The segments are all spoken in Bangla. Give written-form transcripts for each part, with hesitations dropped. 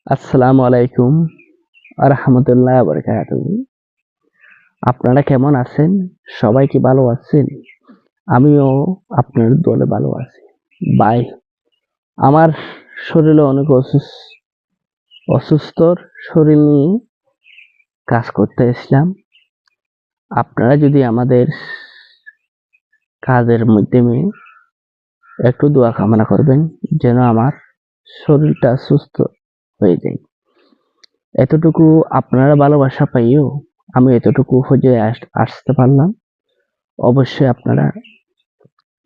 আসসালামু আলাইকুম রাহমাতুল্লাহি ওয়া বারাকাতুহু। আপনারা কেমন আছেন? সবাই কি ভালো আছেন? আমিও আপনার দোয়ায় ভালো আছি। ভাই, আমার শরীরে অনেক অসুস্থর শরীর নিয়ে কাজ করতে এসলাম। আপনারা যদি আমাদের কাজের মাধ্যমে একটু দোয়া কামনা করবেন যেন আমার শরীরটা সুস্থ হয়ে যায়। এতটুকু আপনারা ভালোবাসা পাইও আমি এতটুকু পর্যায়ে আসতে পারলাম। অবশ্যই আপনারা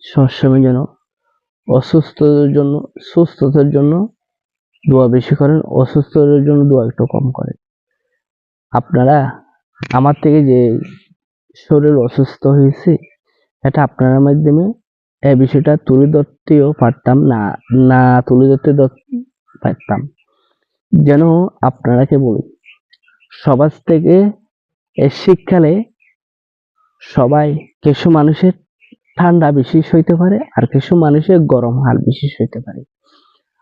সবসময় যেন অসুস্থতার জন্য সুস্থতার জন্য দোয়া বেশি করেন, অসুস্থতার জন্য দোয়া একটু কম করেন। আপনারা আমার থেকে যে শরীর অসুস্থ হয়েছে এটা আপনার মাধ্যমে এই বিষয়টা তুলে ধরতেও পারতাম না, না তুলে ধরতে পারতাম। যেন আপনারাকে বলি সমাজ থেকে এই শীতকালে সবাই কিছু মানুষের ঠান্ডা বেশি সইতে পারে আর কিছু মানুষের গরম হাল বেশি সইতে পারে।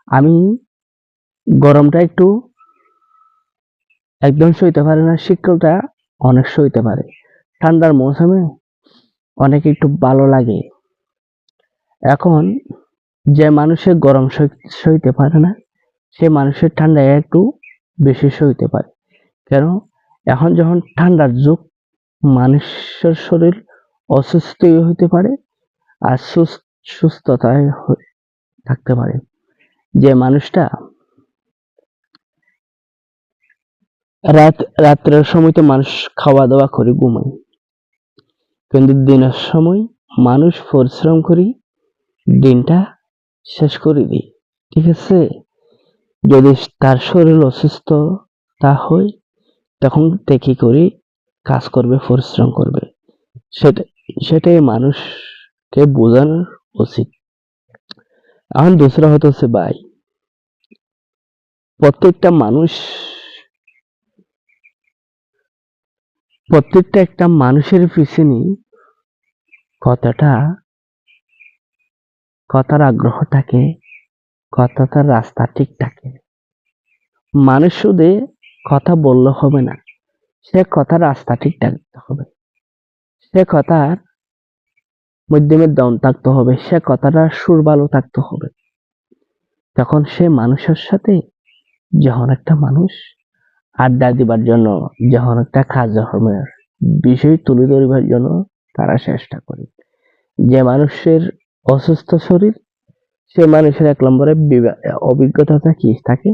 আমি গরমটা একটু একদম সইতে পারে না, শীতকালটা অনেক সইতে পারে। ঠান্ডার মৌসুমে অনেক একটু ভালো লাগে। এখন যে মানুষের গরম সইতে পারে না সে মানুষের ঠান্ডা একটু বেশি সইতে পারে। কেন? এখন যখন ঠান্ডার যুগ, মানুষের শরীর অসুস্থ হইতে পারে আর সুস্থতায় থাকতে পারে। যে মানুষটা রাত্রের সময় তো মানুষ খাওয়া দাওয়া করে ঘুমায়, কিন্তু দিনের সময় মানুষ পরিশ্রম করি দিনটা শেষ করে দিই। ঠিক আছে? যদি তার শরীর অসুস্থ তা হয় তখন কি করে কাজ করবে, পরিশ্রম করবে। সেটাই মানুষকে বোঝানো উচিত। এখন দোসরা হচ্ছে ভাই, প্রত্যেকটা মানুষ একটা মানুষের পিছনে কথার আগ্রহ থাকে, কথাটার রাস্তা ঠিক থাকে। মানুষ শুধু কথা বললে হবে না, সে কথার রাস্তা ঠিক থাকতে হবে, সে কথার মাধ্যমে দম থাকতে হবে, সে কথাটা সুর ভালো থাকতে হবে। তখন সে মানুষের সাথে যখন একটা মানুষ আড্ডা দিবার জন্য, যখন একটা কাজকর্মের বিষয় তুলে ধরিবার জন্য তারা চেষ্টা করে। যে মানুষের অসুস্থ শরীর সে মানুষের এক নম্বরে অভিজ্ঞতাটা কি থাকে,